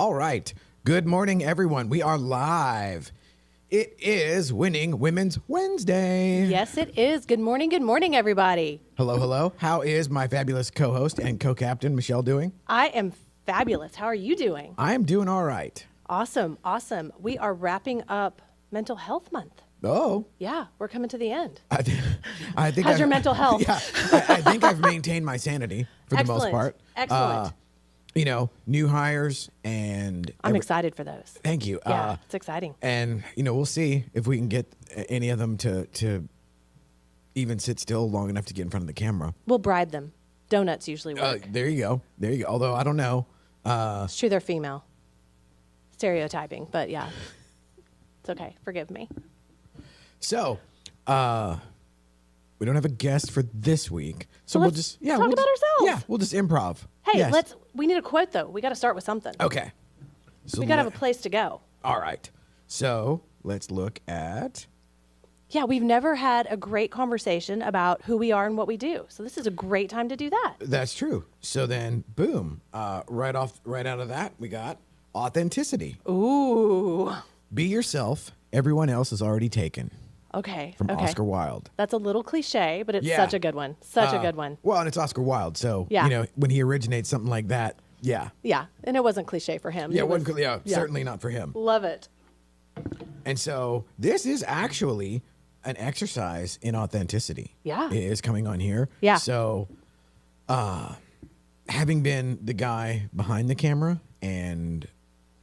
All right. Good morning, everyone. We are live. It is Winning Women's Wednesday. Yes, it is. Good morning, everybody. Hello, hello. How is my fabulous co-host and co-captain, Michelle, doing? I am fabulous. How are you doing? I am doing all right. Awesome. We are wrapping up Mental Health Month. Oh. Yeah, we're coming to the end. I think How's your mental health? Yeah, I think I've maintained my sanity for the most part. Excellent. New hires and... I'm excited for those. Thank you. Yeah, it's exciting. And, we'll see if we can get any of them to even sit still long enough to get in front of the camera. We'll bribe them. Donuts usually work. There you go. Although, I don't know. It's true they're female. Stereotyping, but yeah. It's okay. Forgive me. So, we don't have a guest for this week. So we'll just... talk about ourselves. Yeah, we'll just improv. Hey, Yes. we need a quote, though. We got to start with something. Okay. So We got to have a place to go. All right. So let's look at... Yeah, we've never had a great conversation about who we are and what we do. So this is a great time to do that. That's true. So then, boom. Right out of that, we got authenticity. Ooh. Be yourself. Everyone else is already taken. Okay. From Oscar Wilde. That's a little cliche, but it's such a good one. Such a good one. Well, and it's Oscar Wilde. So, when he originates something like that, yeah. Yeah. And it wasn't cliche for him. Yeah, certainly not for him. Love it. And so this is actually an exercise in authenticity. Yeah. It is coming on here. Yeah. So, having been the guy behind the camera and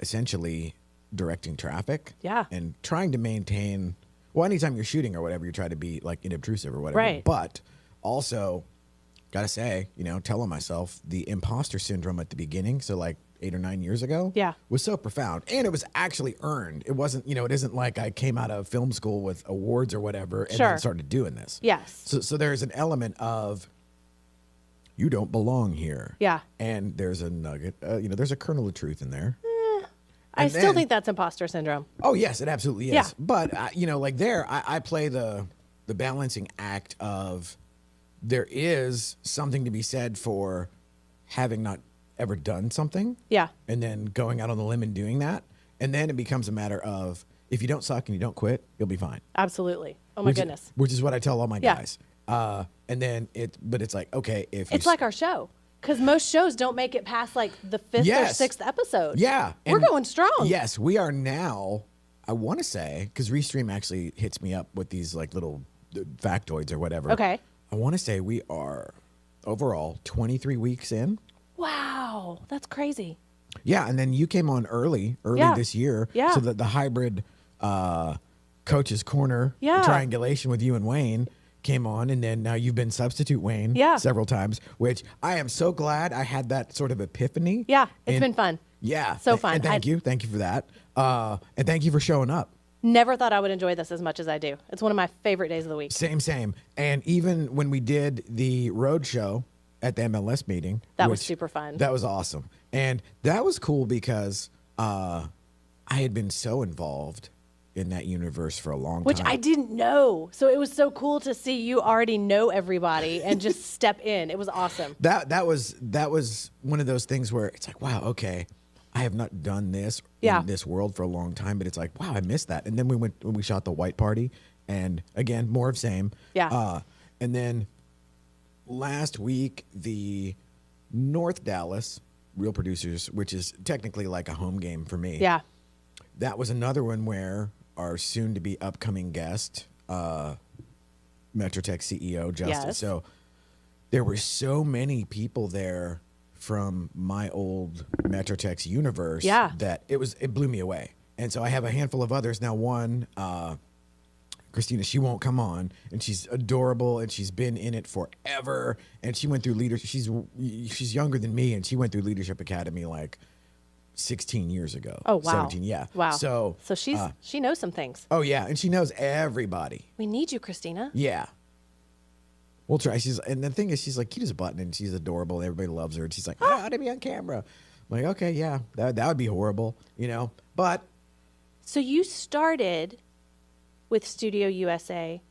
essentially directing traffic. Yeah. And trying to maintain... Well, anytime you're shooting or whatever, you try to be like inobtrusive or whatever. Right. But also, gotta say, telling myself the imposter syndrome at the beginning, so like 8 or 9 years ago, was so profound. And it was actually earned. It wasn't, it isn't like I came out of film school with awards or whatever and then started doing this. Yes. So there's an element of you don't belong here. Yeah. And there's a nugget, there's a kernel of truth in there. I still think that's imposter syndrome. Oh, yes, it absolutely is. Yeah. But, I play the balancing act of there is something to be said for having not ever done something. Yeah. And then going out on the limb and doing that. And then it becomes a matter of if you don't suck and you don't quit, you'll be fine. Absolutely. Oh, my goodness. Which is what I tell all my guys. And then it's like, okay, it's like our show. Because most shows don't make it past like the 5th or 6th episode. Yeah. We're going strong. Yes, we are now, I want to say, because Restream actually hits me up with these like little factoids or whatever. Okay. I want to say we are overall 23 weeks in. Wow. That's crazy. Yeah. And then you came on early this year. Yeah. So that the hybrid Coach's Corner triangulation with you and Wayne came on, and then now you've been substitute Wayne several times, which I am so glad I had that sort of epiphany. Yeah, it's been fun. Yeah. So fun. And thank you for that. And thank you for showing up. Never thought I would enjoy this as much as I do. It's one of my favorite days of the week. Same. And even when we did the road show at the MLS meeting. That was super fun. That was awesome. And that was cool because I had been so involved in that universe for a long time. Which I didn't know. So it was so cool to see you already know everybody and just step in. It was awesome. That was one of those things where it's like, wow, okay, I have not done this in this world for a long time, but it's like, wow, I missed that. And then when we shot the White Party, and again, more of same. Yeah. And then last week, the North Dallas Real Producers, which is technically like a home game for me. Yeah. That was another one where our soon-to-be upcoming guest, Metrotech CEO Justin. Yes. So there were so many people there from my old Metrotech's universe that it blew me away. And so I have a handful of others now. One, Christina, she won't come on, and she's adorable, and she's been in it forever. And she went through leadership. She's younger than me, and she went through Leadership Academy like 16 years ago. Oh, wow. 17, yeah. Wow. So she knows some things. Oh, yeah, and she knows everybody. We need you, Christina. Yeah. We'll try. And the thing is, she's like cute as a button, and she's adorable, and everybody loves her. And she's like, I ought to be on camera. I'm like, okay, yeah, that would be horrible, But so you started with Studio USA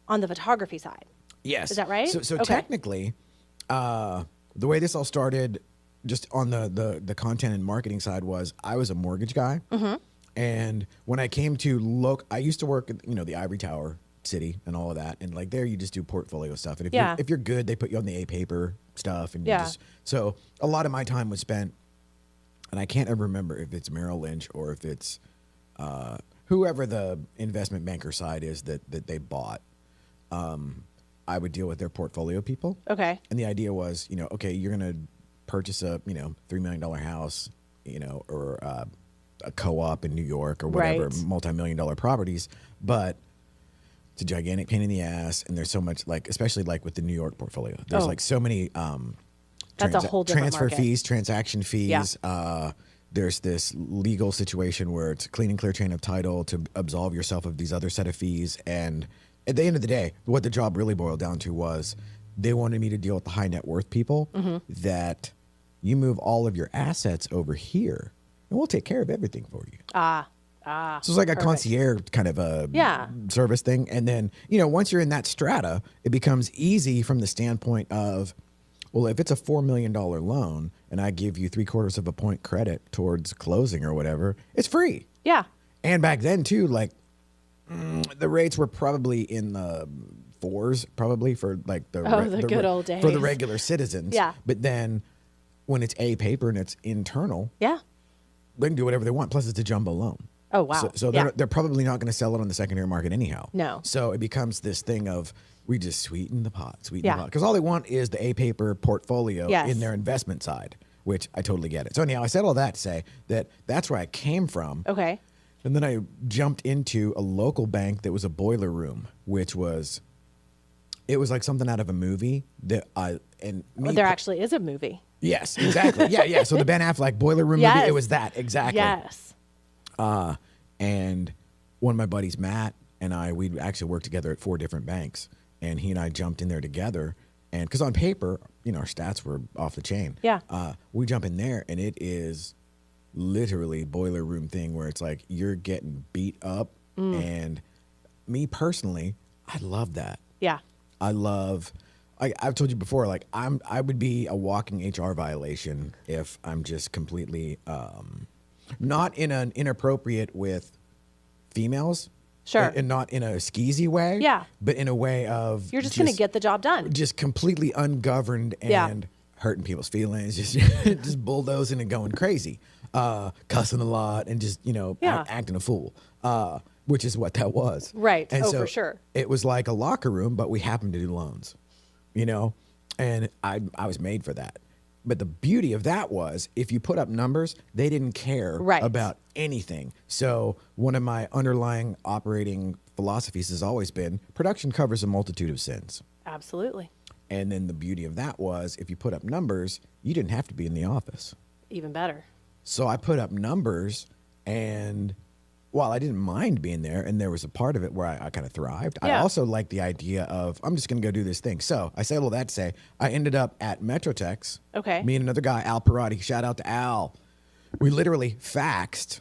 on the photography side. Yes. Is that right? So okay. Technically, the way this all started just on the content and marketing side was I was a mortgage guy. And when I came to I used to work at, the Ivory Tower City and all of that. And like there, you just do portfolio stuff. And if you're good, they put you on the A-paper stuff. And so a lot of my time was spent, and I can't ever remember if it's Merrill Lynch or if it's whoever the investment banker side is that they bought. I would deal with their portfolio people. Okay. And the idea was, okay, you're going to purchase a, $3 million house, or a co-op in New York or whatever, multi-million-dollar properties, but it's a gigantic pain in the ass, and there's so much, like, especially like with the New York portfolio, there's like so many that's a whole different transfer market. fees, transaction fees. There's this legal situation where it's a clean and clear chain of title to absolve yourself of these other set of fees. And at the end of the day, what the job really boiled down to was they wanted me to deal with the high net worth people, that you move all of your assets over here and we'll take care of everything for you. So it's like a concierge kind of a service thing. And then, once you're in that strata, it becomes easy from the standpoint of, well, if it's a $4 million loan and I give you 3/4 of a point credit towards closing or whatever, it's free. Yeah. And back then too, like the rates were probably in the 4s, probably for like the good old days for the regular citizens. Yeah. But then when it's A-paper and it's internal, they can do whatever they want. Plus, it's a jumbo loan. Oh, wow. So they're probably not going to sell it on the secondary market anyhow. No. So it becomes this thing of we just sweeten the pot. Because all they want is the A-paper portfolio in their investment side, which I totally get it. So anyhow, I said all that to say that that's where I came from. Okay. And then I jumped into a local bank that was a boiler room, which was, it was like something out of a movie that there actually is a movie. Yes, exactly. Yeah. So the Ben Affleck boiler room movie, it was that exactly. Yes. And one of my buddies, Matt, and we actually worked together at 4 different banks, and he and I jumped in there together. And because on paper, our stats were off the chain. Yeah. We jump in there, and it is literally boiler room thing where it's like you're getting beat up. And me personally, I love that. Yeah. I've told you before, like I would be a walking HR violation if I'm just completely not in an inappropriate with females. Sure. And not in a skeezy way. Yeah. But in a way of you're just going to get the job done. Just completely ungoverned and hurting people's feelings, just bulldozing and going crazy, cussing a lot and just, acting a fool, which is what that was. Right. And so for sure. It was like a locker room, but we happened to do loans, and I was made for that. But the beauty of that was if you put up numbers, they didn't care about anything. So one of my underlying operating philosophies has always been production covers a multitude of sins. Absolutely. And then the beauty of that was if you put up numbers, you didn't have to be in the office. Even better. So I put up numbers, and while I didn't mind being there, and there was a part of it where I kind of thrived, I also liked the idea of, I'm just going to go do this thing. So I say all that to say, I ended up at Metrotex. Okay. Me and another guy, Al Parati. Shout out to Al. We literally faxed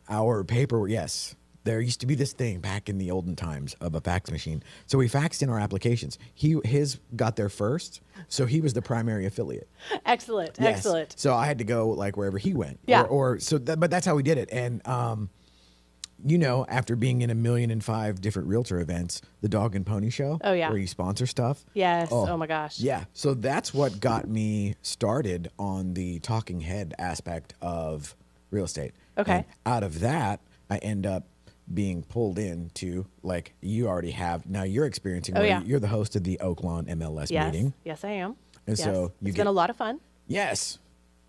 our paper. Yes. There used to be this thing back in the olden times of a fax machine. So we faxed in our applications. His got there first, so he was the primary affiliate. Excellent, yes. Excellent. So I had to go like wherever he went. Yeah. But that's how we did it. And after being in 1,000,005 different realtor events, the Dog and Pony Show. Oh yeah. Where you sponsor stuff. Yes. Oh my gosh. Yeah. So that's what got me started on the talking head aspect of real estate. Okay. And out of that, I end up being pulled into, like you already have, now you're experiencing, you're the host of the Oaklawn MLS meeting. Yes, I am. And so it's been a lot of fun. Yes.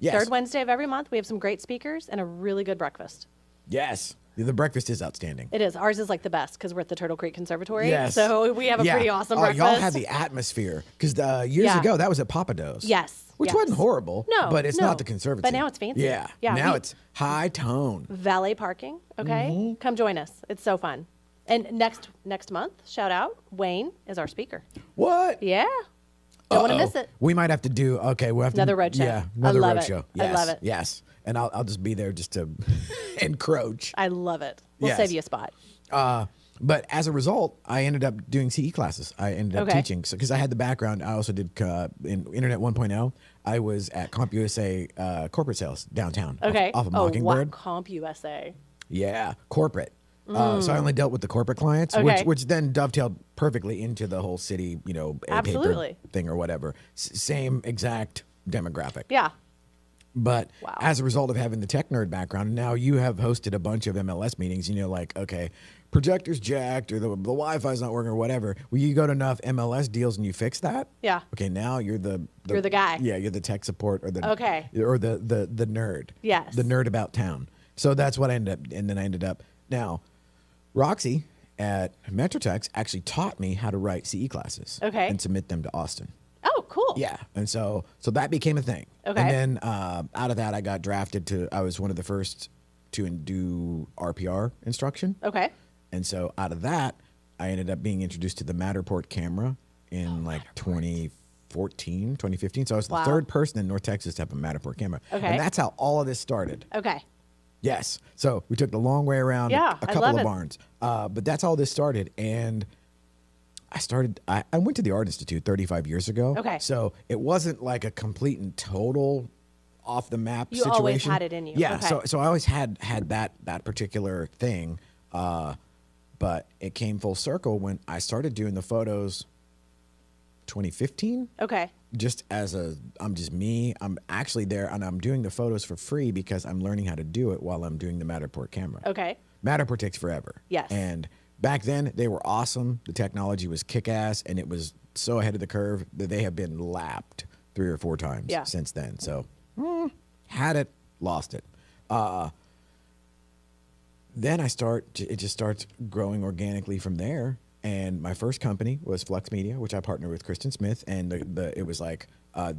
Third Wednesday of every month, we have some great speakers and a really good breakfast. Yes. The breakfast is outstanding. It is. Ours is like the best because we're at the Turtle Creek Conservatory. Yes. So we have a pretty awesome breakfast. Y'all have the atmosphere because years ago that was at Papa Do's. Yes. Which wasn't horrible. No. But it's not the conservatory. But now it's fancy. Yeah. Now it's high tone. Valet parking. Okay. Mm-hmm. Come join us. It's so fun. And next month, shout out, Wayne is our speaker. What? Yeah. Don't want to miss it. We might have to do, we'll have to. Another road show. Yeah. Another road show. Yes. I love it. Yes. And I'll just be there just to encroach. I love it. We'll save you a spot. But as a result, I ended up doing CE classes. I ended up teaching. So, because I had the background, I also did in Internet 1.0. I was at CompUSA corporate sales downtown off of Mockingbird. CompUSA. Yeah, corporate. So I only dealt with the corporate clients, which then dovetailed perfectly into the whole city, paper thing or whatever. Same exact demographic. Yeah. But as a result of having the tech nerd background, now you have hosted a bunch of MLS meetings, okay, projector's jacked or the Wi-Fi's not working or whatever. Well, you go to enough MLS deals and you fix that. Yeah. Okay, now you're the guy. Yeah, you're the tech support or the nerd. Yes. The nerd about town. So that's what I ended up, and then I ended up now. Roxy at Metrotex actually taught me how to write CE classes and submit them to Austin. Oh, cool. Yeah, and so that became a thing. Okay. And then out of that, I got drafted I was one of the first to do RPR instruction. Okay. And so out of that, I ended up being introduced to the Matterport camera in 2014, 2015. So I was the third person in North Texas to have a Matterport camera. Okay. And that's how all of this started. Okay. Yes. So we took the long way around a couple of barns. But that's how this started. And I went to the Art Institute 35 years ago. Okay. So it wasn't like a complete and total off the map situation. You always had it in you. Yeah. Okay. So I always had that particular thing. But it came full circle when I started doing the photos 2015. Okay. I'm just me. I'm actually there and I'm doing the photos for free because I'm learning how to do it while I'm doing the Matterport camera. Okay. Matterport takes forever. Yes. And back then they were awesome. The technology was kick-ass and it was so ahead of the curve that they have been lapped 3 or 4 times since then. So had it, lost it. Then it just starts growing organically from there. And my first company was Flux Media, which I partnered with Kristen Smith. And it was like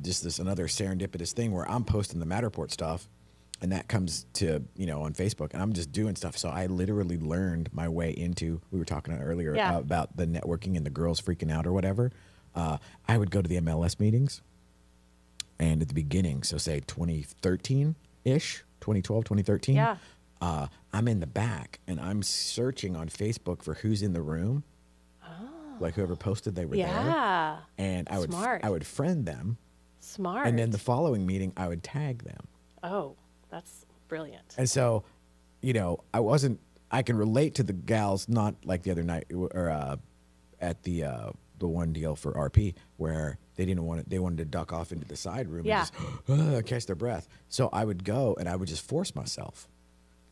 just this another serendipitous thing where I'm posting the Matterport stuff. And that comes to, on Facebook. And I'm just doing stuff. So I literally learned my way into, we were talking earlier about the networking and the girls freaking out or whatever. I would go to the MLS meetings. And at the beginning, so say 2013-ish, 2012, 2013. I'm in the back and I'm searching on Facebook for who's in the room. Like whoever posted they were there. And I would friend them. Smart. And then the following meeting, I would tag them. Oh, that's brilliant. And so, I can relate to the gals, not like the other night or at the one deal for RP where they wanted to duck off into the side room and just catch their breath. So I would go and I would just force myself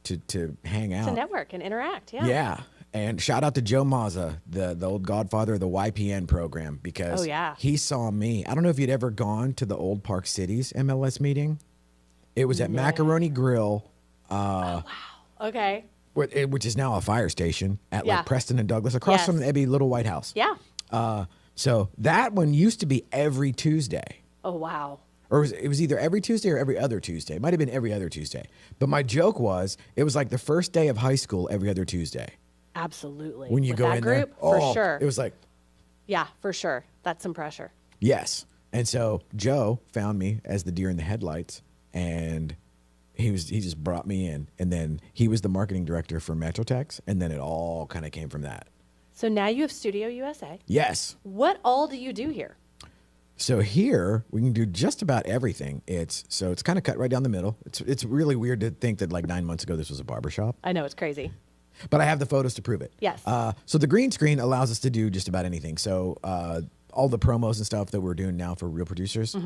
to hang out. To network and interact, Yeah. And shout out to Joe Mazza, the old godfather of the YPN program, because he saw me. I don't know if you'd ever gone to the old Park Cities MLS meeting. It was at Macaroni Grill. Oh, wow. Okay. Which is now a fire station at like Preston and Douglas, across from the Ebby Little White House. Yeah. So that one used to be every Tuesday. Oh, wow. Or it was either every Tuesday or every other Tuesday. It might have been every other Tuesday. But my joke was, it was like the first day of high school every other Tuesday. Absolutely. When you go in group, there, for sure. It was like, yeah, for sure. That's some pressure. Yes. And so Joe found me as the deer in the headlights, and he just brought me in, and then he was the marketing director for Metrotex, and then it all kind of came from that. So now you have Studio USA. Yes. What all do you do here? So here we can do just about everything. It's kind of cut right down the middle. It's really weird to think that like 9 months ago this was a barbershop. I know, it's crazy. But I have the photos to prove it. Yes. So the green screen allows us to do just about anything. So all the promos and stuff that we're doing now for real producers,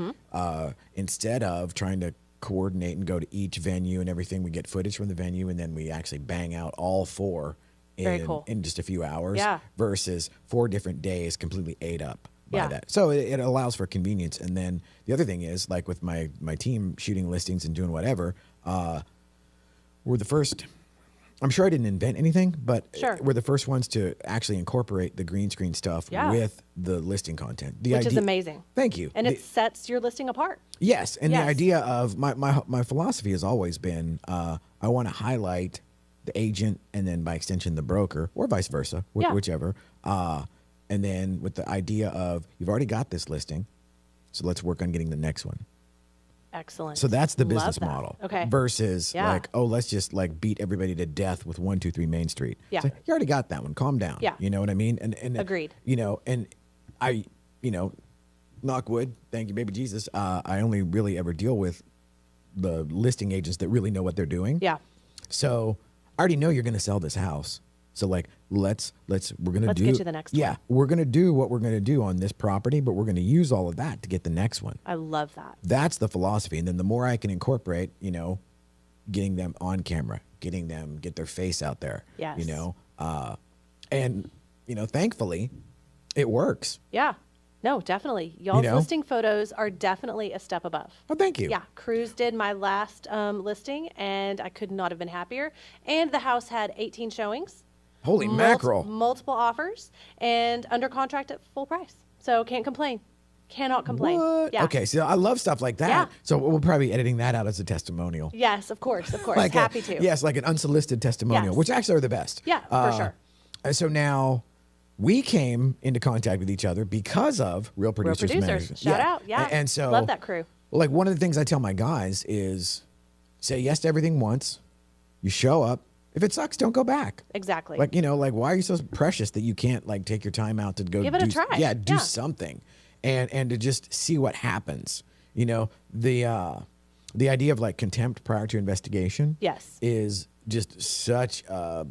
instead of trying to coordinate and go to each venue and everything, we get footage from the venue and then we actually bang out all 4 in just a few hours versus 4 different days completely ate up by that. So it allows for convenience. And then the other thing is, like with my team shooting listings and doing whatever, we're the first. I'm sure I didn't invent anything, but we're the first ones to actually incorporate the green screen stuff with the listing content. Which is amazing. Thank you. And it sets your listing apart. Yes. And the idea of my philosophy has always been I want to highlight the agent and then by extension the broker, or vice versa, whichever. And then with the idea of, you've already got this listing, so let's work on getting the next one. Excellent. So that's the Love business that. model. Okay. Versus Yeah. like, oh, let's just like beat everybody to death with 123 Main Street. Yeah. It's like, you already got that one. Calm down. Yeah. You know what I mean? And Agreed. You know, and I, you know, knock wood, thank you, baby Jesus. I only really ever deal with the listing agents that really know what they're doing. Yeah. So I already know you're going to sell this house. So like, we're going to get you the next one. Yeah. We're going to do what we're going to do on this property, but we're going to use all of that to get the next one. I love that. That's the philosophy. And then the more I can incorporate, you know, getting them on camera, get their face out there, Yes. you know, and, you know, thankfully it works. Yeah. No, definitely. Y'all's You know? listing photos are definitely a step above. Oh, thank you. Yeah, Cruz did my last listing, and I could not have been happier. And the house had 18 showings. Holy mackerel. Multiple offers, and under contract at full price. So can't complain. Cannot complain. What? Yeah. Okay, so I love stuff like that. Yeah. So we'll probably be editing that out as a testimonial. Yes, of course, of course. Like Happy to. Yes, like an unsolicited testimonial, Yes. which actually are the best. Yeah, for sure. So now we came into contact with each other because of Real Producers Magazine. Shout out. Yeah. And so love that crew. Like one of the things I tell my guys is say yes to everything once. You show up. If it sucks, don't go back. Exactly. Like, you know, like why are you so precious that you can't like take your time out to go Give it a try. Yeah, do Yeah. something. And to just see what happens. You know, the idea of like contempt prior to investigation Yes. is just such a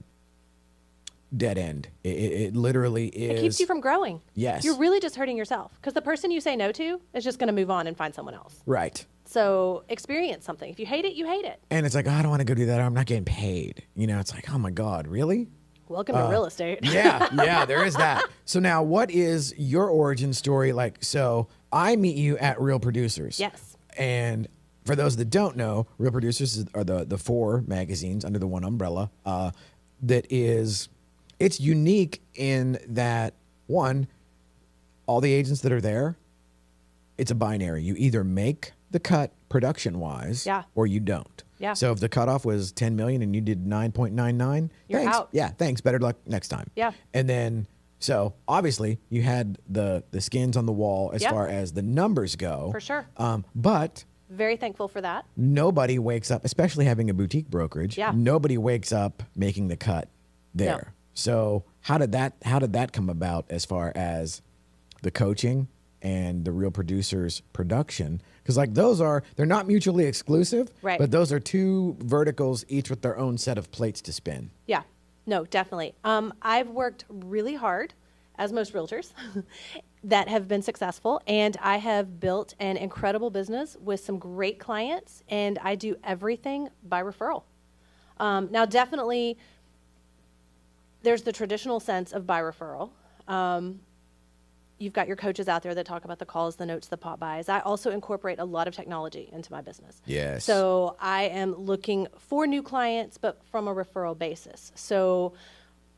dead end. It literally is. It keeps you from growing. Yes. You're really just hurting yourself because the person you say no to is just going to move on and find someone else. Right. So experience something. If you hate it, you hate it. And it's like, oh, I don't want to go do that. I'm not getting paid. You know, it's like, oh my God, really? Welcome to real estate. Yeah, there is that. So now what is your origin story like? So I meet you at Real Producers. Yes. And for those that don't know, Real Producers are the 4 magazines under the one umbrella it's unique in that, one, all the agents that are there, it's a binary. You either make the cut production-wise Yeah. or you don't. Yeah. So if the cutoff was 10 million and you did 9.99, You're thanks. out. Yeah, thanks. Better luck next time. Yeah. And then, so obviously you had the skins on the wall as Yep. far as the numbers go. For sure. But Very thankful for that. nobody wakes up, especially having a boutique brokerage. Yeah. Nobody wakes up making the cut there. No. So how did that come about as far as the coaching and the Real Producers production? Because like they're not mutually exclusive, Right. but those are 2 verticals, each with their own set of plates to spin. Yeah. No, definitely. I've worked really hard, as most realtors, that have been successful, and I have built an incredible business with some great clients, and I do everything by referral. Now, definitely, there's the traditional sense of by referral. You've got your coaches out there that talk about the calls, the notes, the pop buys. I also incorporate a lot of technology into my business. Yes. So I am looking for new clients, but from a referral basis. So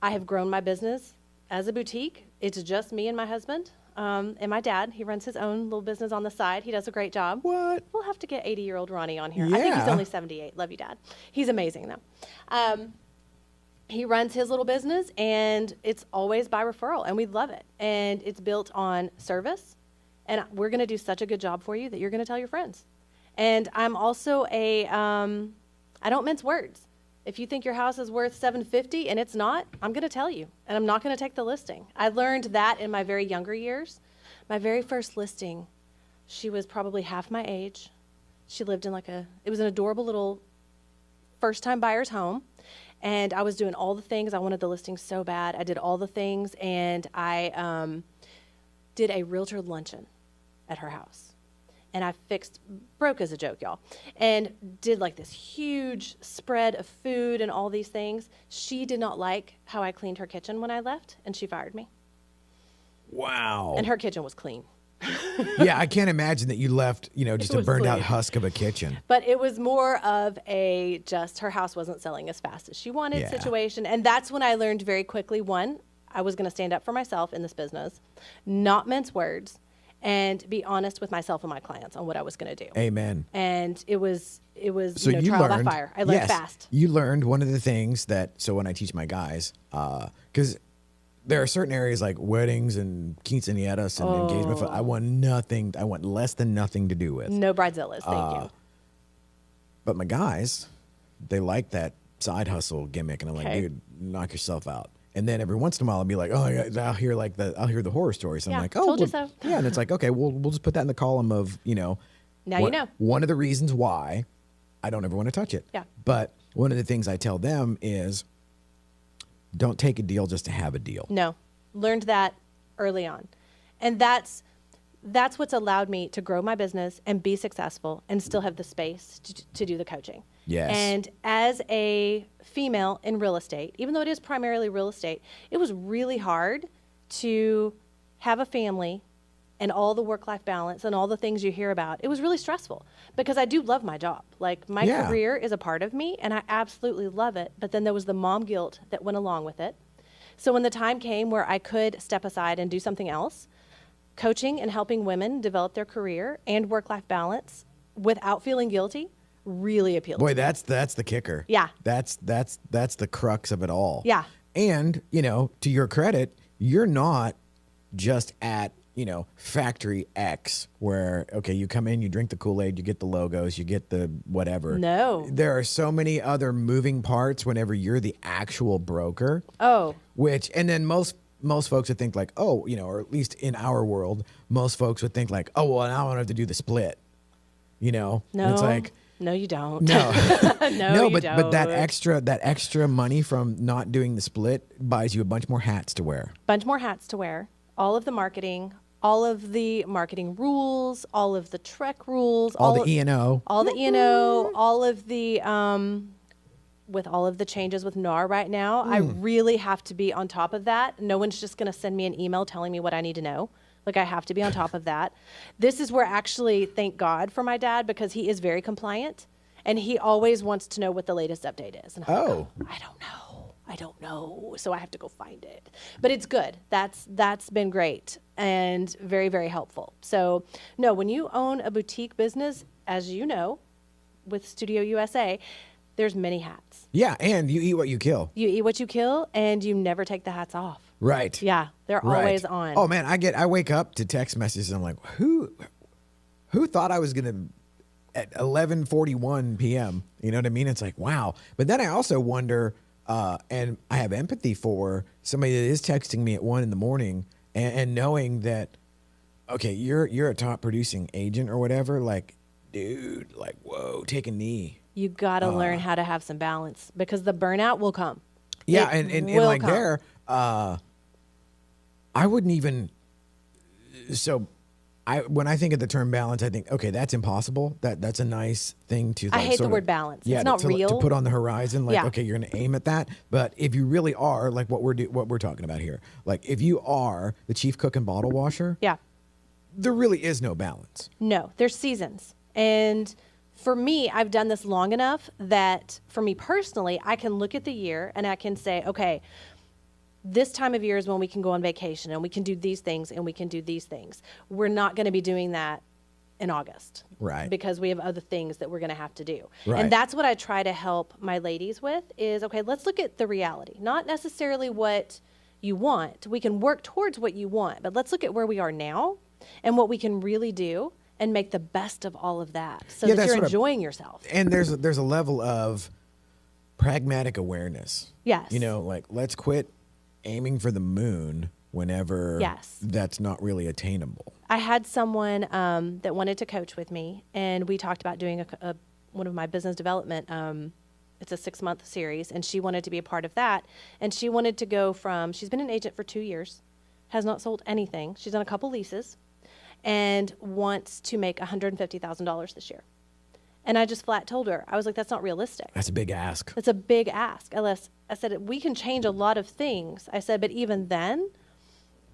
I have grown my business as a boutique. It's just me and my husband and my dad. He runs his own little business on the side. He does a great job. What? We'll have to get 80-year-old Ronnie on here. I think he's Yeah. only 78. Love you, Dad. He's amazing, though. He runs his little business, and it's always by referral, and we love it. And it's built on service, and we're going to do such a good job for you that you're going to tell your friends. And I'm also I don't mince words. If you think your house is worth $750 and it's not, I'm going to tell you, and I'm not going to take the listing. I learned that in my very younger years. My very first listing, she was probably half my age. She lived in it was an adorable little first-time buyer's home. And I was doing all the things. I wanted the listing so bad. I did all the things, and I did a realtor luncheon at her house. And I broke as a joke, y'all, and did like this huge spread of food and all these things. She did not like how I cleaned her kitchen when I left, and she fired me. Wow. And her kitchen was clean. Yeah, I can't imagine that you left, just a was burned out clean. husk of a kitchen. But it was more of just her house wasn't selling as fast as she wanted Yeah. situation. And that's when I learned very quickly, one, I was going to stand up for myself in this business, not mince words, and be honest with myself and my clients on what I was going to do. Amen. And it was So you trial learned, by fire. I learned yes, fast. You learned one of the things so when I teach my guys, because there are certain areas like weddings and quinceañeras and engagement. I want nothing. I want less than nothing to do with. No bridezillas, thank you. But my guys, they like that side hustle gimmick, and I'm like, dude, knock yourself out. And then every once in a while, I'll be like, oh, yeah, I'll hear the horror stories. And I'm like, oh, told you so. Yeah, and it's like, okay, we'll just put that in the column of, now you know. One of the reasons why I don't ever want to touch it. Yeah. But one of the things I tell them is, don't take a deal just to have a deal. No, learned that early on. And that's what's allowed me to grow my business and be successful and still have the space to do the coaching. Yes. And as a female in real estate, even though it is primarily real estate, it was really hard to have a family and all the work-life balance and all the things you hear about. It was really stressful because I do love my job. Like, my career is a part of me, and I absolutely love it. But then there was the mom guilt that went along with it. So when the time came where I could step aside and do something else, coaching and helping women develop their career and work-life balance without feeling guilty really appealed to me. Boy, that's the kicker. Yeah. That's the crux of it all. Yeah. And, to your credit, you're not just at, factory X where, okay, you come in, you drink the Kool-Aid, you get the logos, you get the whatever. No. There are so many other moving parts whenever you're the actual broker. Oh. And then most folks would think like, or at least in our world, most folks would think like, oh, well, now I don't have to do the split. No. And it's like, no, you don't. No. No, but don't. that extra money from not doing the split buys you a bunch more hats to wear. Bunch more hats to wear. All of the marketing, all of the marketing rules, all of the Trek rules, all the E&O. All the E&O, all of the with all of the changes with NAR right now, I really have to be on top of that. No one's just going to send me an email telling me what I need to know. Like, I have to be on top of that. This is where actually, thank God for my dad, because he is very compliant and he always wants to know what the latest update is. And I'm like, I don't know. So I have to go find it. But it's good. That's been great and very, very helpful. So no, when you own a boutique business, as you know, with Studio USA, there's many hats. Yeah, and you eat what you kill. You eat what you kill, and you never take the hats off. Right. Yeah, they're always on. Oh man, I wake up to text messages and I'm like, who thought I was gonna at 11:41 p.m. You know what I mean? It's like, wow. But then I also wonder, and I have empathy for somebody that is texting me at 1 a.m. and knowing that, okay, you're a top producing agent or whatever. Like, dude, like, whoa, take a knee. You got to learn how to have some balance because the burnout will come. Yeah, and like come. There, I wouldn't even. So, when I think of the term balance, I think, okay, that's impossible. That's a nice thing to. Like, I hate the word balance. Yeah, it's not real. To put on the horizon, like, okay, you're going to aim at that. But if you really are, like what we're talking about here, like if you are the chief cook and bottle washer, yeah, there really is no balance. No, there's seasons, and for me, I've done this long enough that for me personally, I can look at the year and I can say, okay, this time of year is when we can go on vacation and we can do these things and we can do these things. We're not going to be doing that in August. Right. Because we have other things that we're going to have to do. Right. And that's what I try to help my ladies with is, okay, let's look at the reality, not necessarily what you want. We can work towards what you want, but let's look at where we are now and what we can really do and make the best of all of that so that you're enjoying yourself. And there's a level of pragmatic awareness. Yes. Like, let's quit aiming for the moon whenever that's not really attainable. I had someone that wanted to coach with me, and we talked about doing one of my business development. It's a 6-month series, and she wanted to be a part of that. And she wanted to go she's been an agent for 2 years, has not sold anything. She's done a couple leases, and wants to make $150,000 this year. And I just flat told her, I was like, that's not realistic. That's a big ask. That's a big ask. I said, we can change a lot of things. I said, but even then,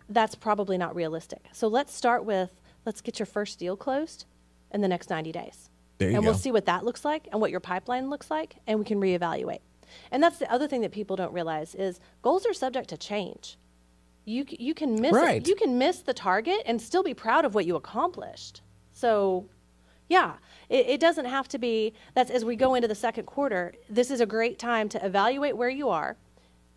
that's probably not realistic. So let's start with, let's get your first deal closed in the next 90 days. There you and go. We'll see what that looks like and what your pipeline looks like, and we can reevaluate. And that's the other thing that people don't realize is goals are subject to change. You can miss it. You can miss the target and still be proud of what you accomplished. So, yeah, it doesn't have to be. That's as we go into the second quarter. This is a great time to evaluate where you are,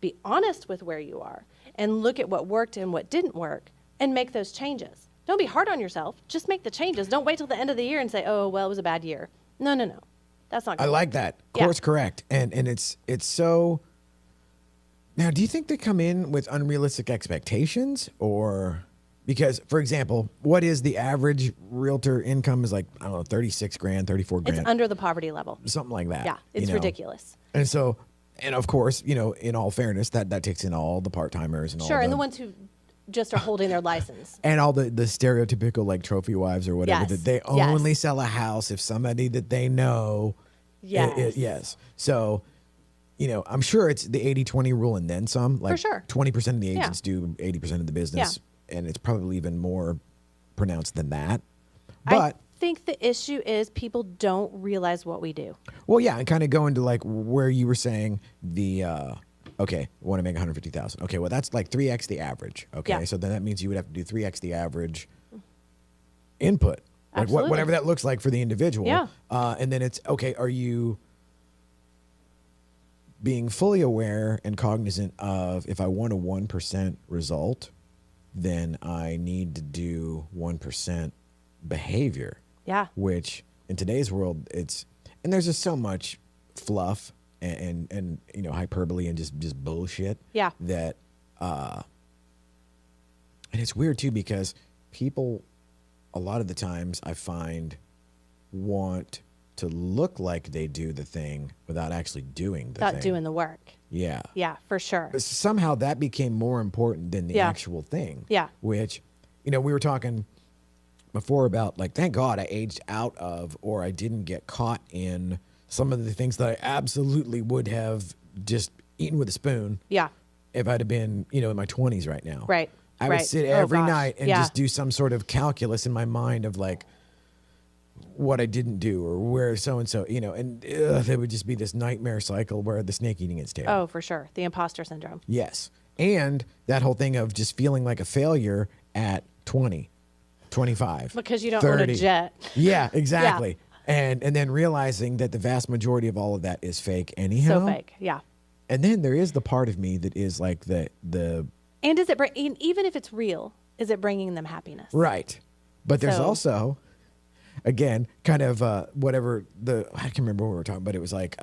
be honest with where you are, and look at what worked and what didn't work and make those changes. Don't be hard on yourself. Just make the changes. Don't wait till the end of the year and say, oh, well, it was a bad year. No. That's not good. I like that. Course correct. And it's so... Now, do you think they come in with unrealistic expectations? Or... Because, for example, what is the average realtor income is like, I don't know, 36 grand, 34 grand. It's under the poverty level. Something like that. Yeah, it's ridiculous. And so, and of course, you know, in all fairness, that takes in all the part-timers and all Sure, and the ones who just are holding their license. And all the stereotypical like trophy wives or whatever, that they only sell a house if somebody that they know. Yes. Yes. So, you know, I'm sure it's the 80-20 rule and then some. Like for sure. 20% of the agents do 80% of the business. Yeah. And it's probably even more pronounced than that. But I think the issue is people don't realize what we do. Well, yeah, and kind of go into like where you were saying the okay, want to make 150,000. Okay, well that's like 3x the average. Okay, so then that means you would have to do 3x the average input, like whatever that looks like for the individual. Yeah. And then it's okay. Are you being fully aware and cognizant of if I want a 1% result, then I need to do 1% behavior. Yeah. Which in today's world, and there's just so much fluff and you know, hyperbole and just bullshit. Yeah. That, and it's weird too, because people, a lot of the times I find, want to look like they do the thing without actually doing the thing. Without doing the work. Yeah. Yeah, for sure. But somehow that became more important than the actual thing. Yeah. Which, you know, we were talking before about like, thank God I aged out of, or I didn't get caught in some of the things that I absolutely would have just eaten with a spoon. Yeah. If I'd have been, you know, in my 20s right now. Right. I would sit every night and just do some sort of calculus in my mind of like, what I didn't do or where so-and-so, you know, and there would just be this nightmare cycle where the snake eating its tail. Oh, for sure. The imposter syndrome. Yes. And that whole thing of just feeling like a failure at 20, 25, because you don't 30. own a jet. Yeah, exactly. Yeah. And then realizing that the vast majority of all of that is fake anyhow. So fake, yeah. And then there is the part of me that is like the And is it even if it's real, is it bringing them happiness? Right. But there's also, again, kind of whatever I can't remember what we were talking, but it was like,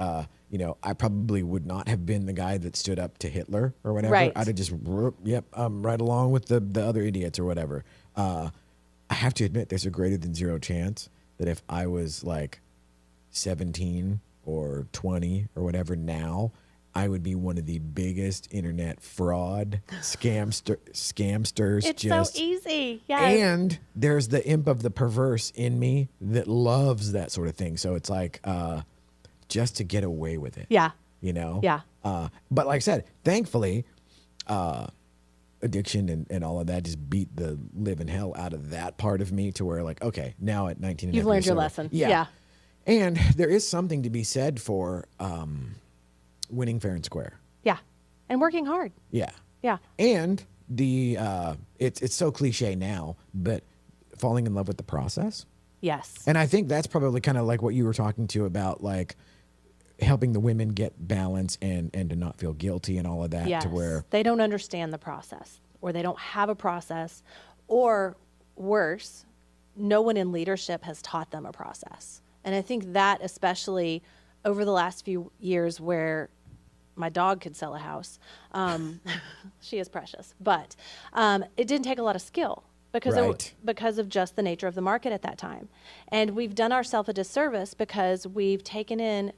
you know, I probably would not have been the guy that stood up to Hitler or whatever. Right. I'd have just, right along with the other idiots or whatever. I have to admit, there's a greater than zero chance that if I was like 17 or 20 or whatever now, I would be one of the biggest internet fraud scamsters. It's so easy. Yes. And there's the imp of the perverse in me that loves that sort of thing. So it's like just to get away with it. Yeah. You know? Yeah. But like I said, thankfully, addiction and all of that just beat the living hell out of that part of me to where like, okay, now at 19 and you've learned your lesson. Yeah. And there is something to be said for winning fair and square. Yeah. And working hard. Yeah. Yeah. And the it's so cliche now, but falling in love with the process. Yes. And I think that's probably kind of like what you were talking to about, like helping the women get balance and to not feel guilty and all of that. Yes. To where they don't understand the process, or they don't have a process, or worse, no one in leadership has taught them a process. And I think that especially over the last few years where my dog could sell a house, she is precious, but it didn't take a lot of skill because of just the nature of the market at that time. And we've done ourselves a disservice because we've taken in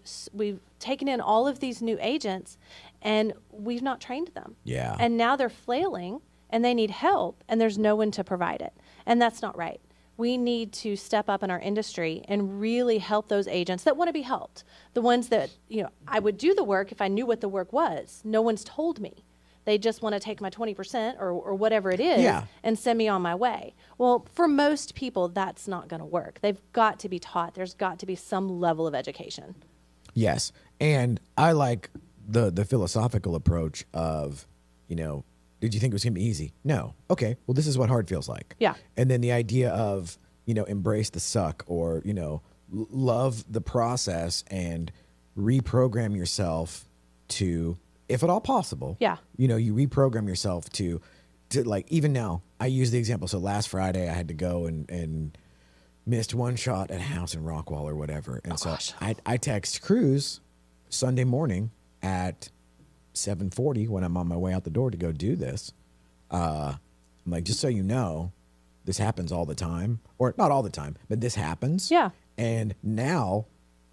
all of these new agents and we've not trained them. Yeah. And now they're flailing and they need help and there's no one to provide it. And that's not right. We need to step up in our industry and really help those agents that want to be helped. The ones that, you know, I would do the work if I knew what the work was. No one's told me. They just want to take my 20% or whatever it is and send me on my way. Well, for most people, that's not going to work. They've got to be taught. There's got to be some level of education. Yes. And I like the philosophical approach of, you know, did you think it was going to be easy? No. Okay. Well, this is what hard feels like. Yeah. And then the idea of, you know, embrace the suck or, you know, love the process and reprogram yourself to if at all possible, you know, you reprogram yourself to like, even now, I use the example. So last Friday I had to go and missed one shot at a house in Rockwall or whatever. And I text Cruz Sunday morning at 7:40 when I'm on my way out the door to go do this. I'm like, just so you know, this happens all the time, or not all the time, but this happens. Yeah. And now,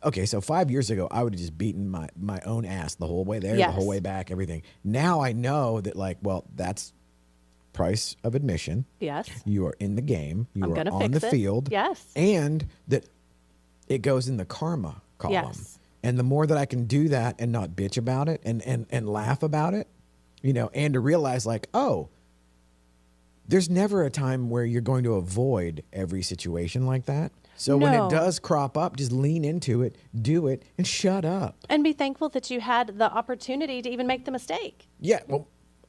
okay, so 5 years ago, I would have just beaten my own ass the whole way there, the whole way back, everything. Now I know that, like, well, that's price of admission. Yes. You are in the game. You are on the field. Yes. And that it goes in the karma column. Yes. And the more that I can do that and not bitch about it and laugh about it, you know, and to realize, like, oh, there's never a time where you're going to avoid every situation like that. So when it does crop up, just lean into it, do it, and shut up. And be thankful that you had the opportunity to even make the mistake. Yeah, well,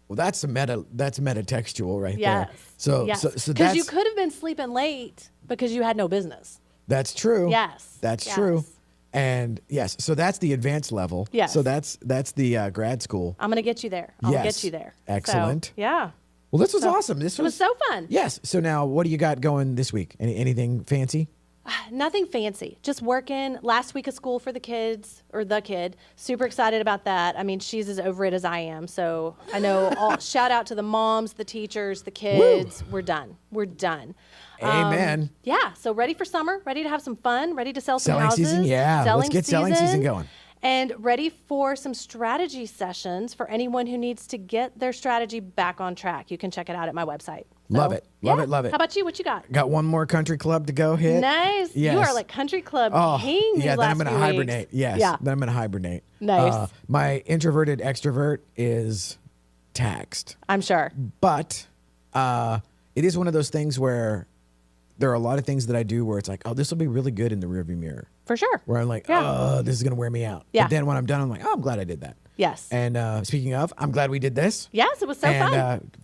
that's metatextual right there. So because you could have been sleeping late because you had no business. That's true. Yes. That's true. And yes, so that's the advanced level. Yes. So that's the grad school. I'm going to get you there. I'll get you there. Excellent. So, yeah. Well, this was awesome. It was so fun. Yes. So now, what do you got going this week? Anything fancy? Nothing fancy. Just working. Last week of school for the kids, or the kid. Super excited about that. I mean, she's as over it as I am. So I know. Shout out to the moms, the teachers, the kids. Woo. We're done. We're done. Amen. Yeah. So ready for summer. Ready to have some fun. Ready to sell some selling houses. Season. Yeah. Let's get selling season going. And ready for some strategy sessions for anyone who needs to get their strategy back on track. You can check it out at my website. Love it. Love it. How about you? What you got? Got one more country club to go hit. Nice. Yes. You are like country club king. Yeah, then I'm going to hibernate. Yes. Yeah. Then I'm going to hibernate. Nice. My introverted extrovert is taxed. I'm sure. But it is one of those things where there are a lot of things that I do where it's like, oh, this will be really good in the rearview mirror. For sure. Where I'm like, oh, this is going to wear me out. Yeah. But then when I'm done, I'm like, oh, I'm glad I did that. Yes. And speaking of, I'm glad we did this. Yes, it was so fun.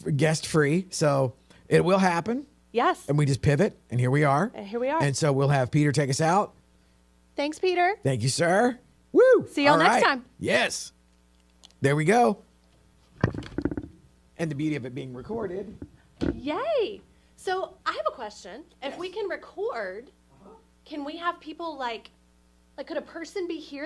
And guest free. So it will happen. Yes. And we just pivot, and here we are. And so we'll have Peter take us out. Thanks, Peter. Thank you, sir. Woo. See y'all next time. Yes. There we go. And the beauty of it being recorded. Yay. So I have a question. If we can record, can we have people like could a person be here